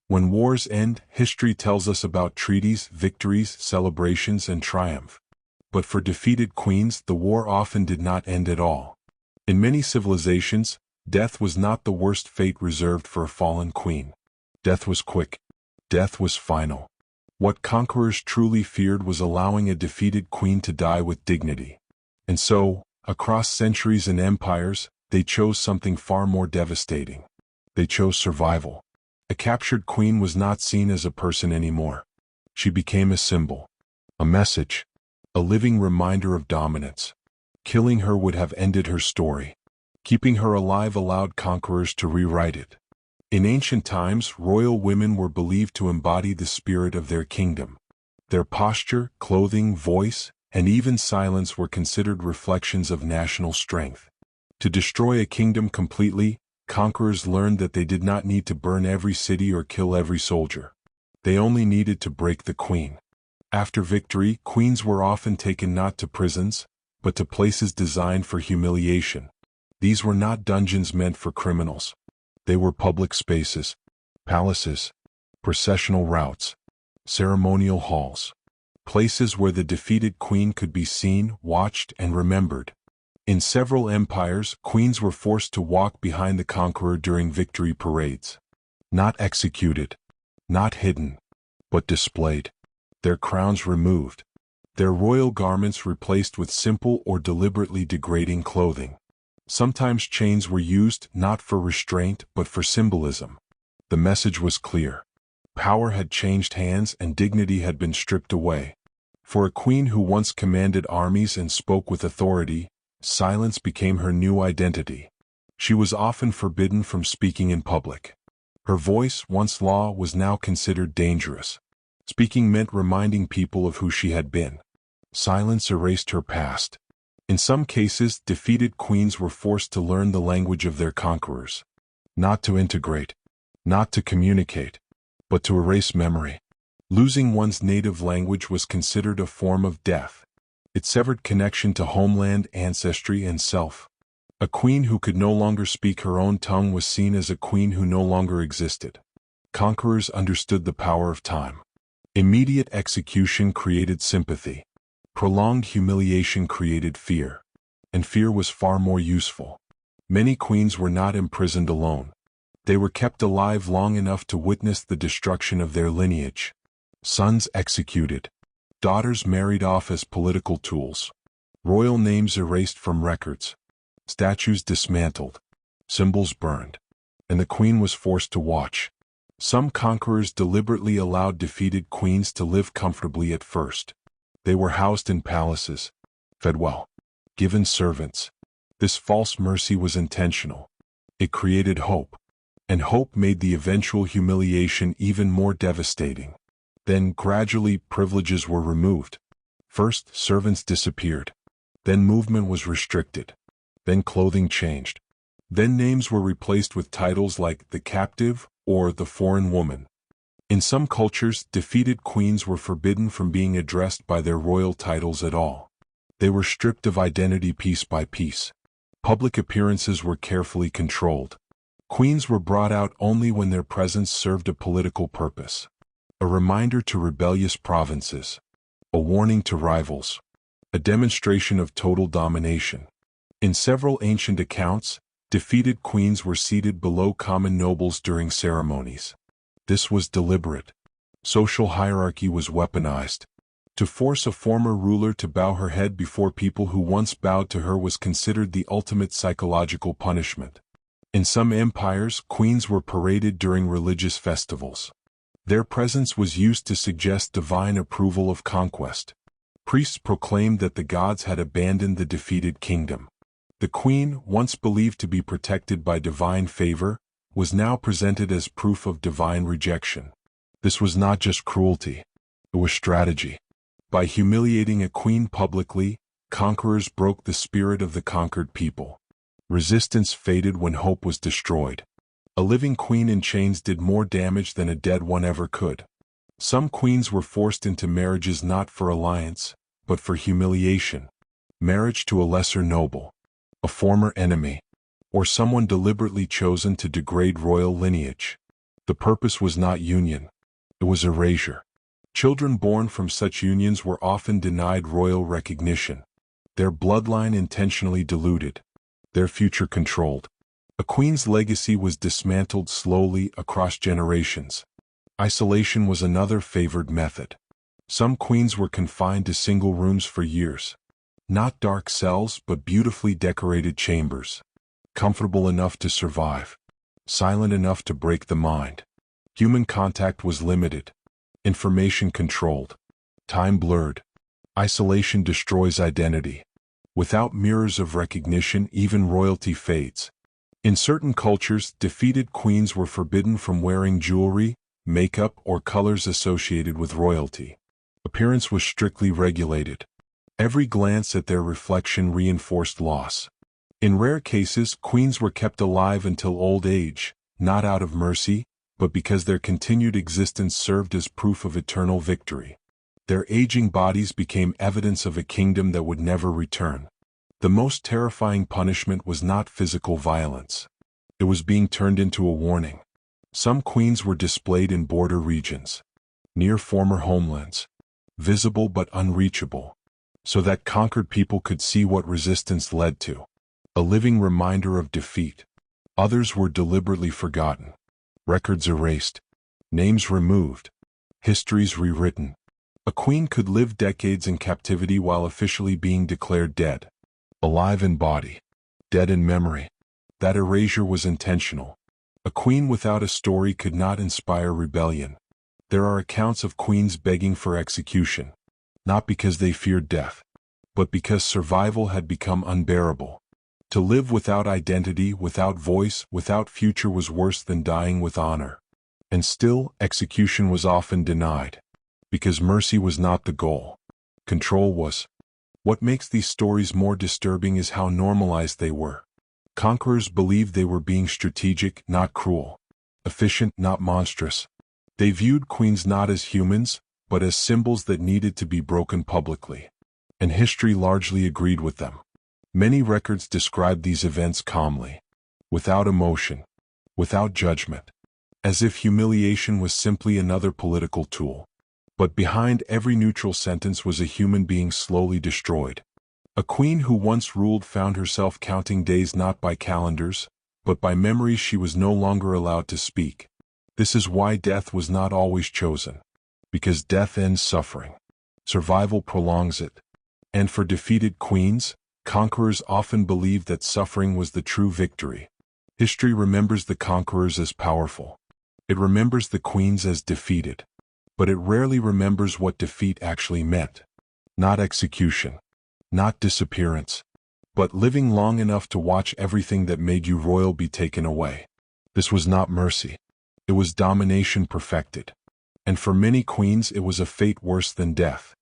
When wars end, history tells us about treaties, victories, celebrations, and triumph. But for defeated queens, the war often did not end at all. In many civilizations, death was not the worst fate reserved for a fallen queen. Death was quick. Death was final. What conquerors truly feared was allowing a defeated queen to die with dignity. And so, across centuries and empires, they chose something far more devastating. They chose survival. A captured queen was not seen as a person anymore. She became a symbol, a message, a living reminder of dominance. Killing her would have ended her story. Keeping her alive allowed conquerors to rewrite it. In ancient times, royal women were believed to embody the spirit of their kingdom. Their posture, clothing, voice, and even silence were considered reflections of national strength. To destroy a kingdom completely, conquerors learned that they did not need to burn every city or kill every soldier. They only needed to break the queen. After victory, queens were often taken not to prisons, but to places designed for humiliation. These were not dungeons meant for criminals. They were public spaces, palaces, processional routes, ceremonial halls, places where the defeated queen could be seen, watched, and remembered. In several empires, queens were forced to walk behind the conqueror during victory parades. Not executed, not hidden, but displayed. Their crowns removed. Their royal garments replaced with simple or deliberately degrading clothing. Sometimes chains were used not for restraint but for symbolism. The message was clear. Power had changed hands and dignity had been stripped away. For a queen who once commanded armies and spoke with authority, silence became her new identity. She was often forbidden from speaking in public. Her voice, once law, was now considered dangerous. Speaking meant reminding people of who she had been. Silence erased her past. In some cases, defeated queens were forced to learn the language of their conquerors. Not to integrate, not to communicate, but to erase memory. Losing one's native language was considered a form of death. It severed connection to homeland, ancestry, and self. A queen who could no longer speak her own tongue was seen as a queen who no longer existed. Conquerors understood the power of time. Immediate execution created sympathy. Prolonged humiliation created fear. And fear was far more useful. Many queens were not imprisoned alone. They were kept alive long enough to witness the destruction of their lineage. Sons executed. Daughters married off as political tools. Royal names erased from records. Statues dismantled. Symbols burned. And the queen was forced to watch. Some conquerors deliberately allowed defeated queens to live comfortably at first. They were housed in palaces, fed well, given servants. This false mercy was intentional. It created hope. And hope made the eventual humiliation even more devastating. Then, gradually, privileges were removed. First, servants disappeared. Then movement was restricted. Then clothing changed. Then names were replaced with titles like the captive or the foreign woman. In some cultures, defeated queens were forbidden from being addressed by their royal titles at all. They were stripped of identity piece by piece. Public appearances were carefully controlled. Queens were brought out only when their presence served a political purpose. A reminder to rebellious provinces. A warning to rivals. A demonstration of total domination. In several ancient accounts, defeated queens were seated below common nobles during ceremonies. This was deliberate. Social hierarchy was weaponized. To force a former ruler to bow her head before people who once bowed to her was considered the ultimate psychological punishment. In some empires, queens were paraded during religious festivals. Their presence was used to suggest divine approval of conquest. Priests proclaimed that the gods had abandoned the defeated kingdom. The queen, once believed to be protected by divine favor, was now presented as proof of divine rejection. This was not just cruelty. It was strategy. By humiliating a queen publicly, conquerors broke the spirit of the conquered people. Resistance faded when hope was destroyed. A living queen in chains did more damage than a dead one ever could. Some queens were forced into marriages not for alliance, but for humiliation. Marriage to a lesser noble, a former enemy, or someone deliberately chosen to degrade royal lineage. The purpose was not union. It was erasure. Children born from such unions were often denied royal recognition, their bloodline intentionally diluted, their future controlled. A queen's legacy was dismantled slowly across generations. Isolation was another favored method. Some queens were confined to single rooms for years. Not dark cells, but beautifully decorated chambers. Comfortable enough to survive. Silent enough to break the mind. Human contact was limited. Information controlled. Time blurred. Isolation destroys identity. Without mirrors of recognition, even royalty fades. In certain cultures, defeated queens were forbidden from wearing jewelry, makeup, or colors associated with royalty. Appearance was strictly regulated. Every glance at their reflection reinforced loss. In rare cases, queens were kept alive until old age, not out of mercy, but because their continued existence served as proof of eternal victory. Their aging bodies became evidence of a kingdom that would never return. The most terrifying punishment was not physical violence. It was being turned into a warning. Some queens were displayed in border regions, near former homelands, visible but unreachable, so that conquered people could see what resistance led to. A living reminder of defeat. Others were deliberately forgotten. Records erased. Names removed. Histories rewritten. A queen could live decades in captivity while officially being declared dead. Alive in body. Dead in memory. That erasure was intentional. A queen without a story could not inspire rebellion. There are accounts of queens begging for execution, not because they feared death, but because survival had become unbearable. To live without identity, without voice, without future was worse than dying with honor. And still, execution was often denied, because mercy was not the goal. Control was. What makes these stories more disturbing is how normalized they were. Conquerors believed they were being strategic, not cruel. Efficient, not monstrous. They viewed queens not as humans, but as symbols that needed to be broken publicly. And history largely agreed with them. Many records describe these events calmly, without emotion, without judgment, as if humiliation was simply another political tool. But behind every neutral sentence was a human being slowly destroyed. A queen who once ruled found herself counting days not by calendars, but by memories she was no longer allowed to speak. This is why death was not always chosen. Because death ends suffering. Survival prolongs it. And for defeated queens, conquerors often believed that suffering was the true victory. History remembers the conquerors as powerful. It remembers the queens as defeated. But it rarely remembers what defeat actually meant. Not execution. Not disappearance. But living long enough to watch everything that made you royal be taken away. This was not mercy. It was domination perfected. And for many queens it was a fate worse than death.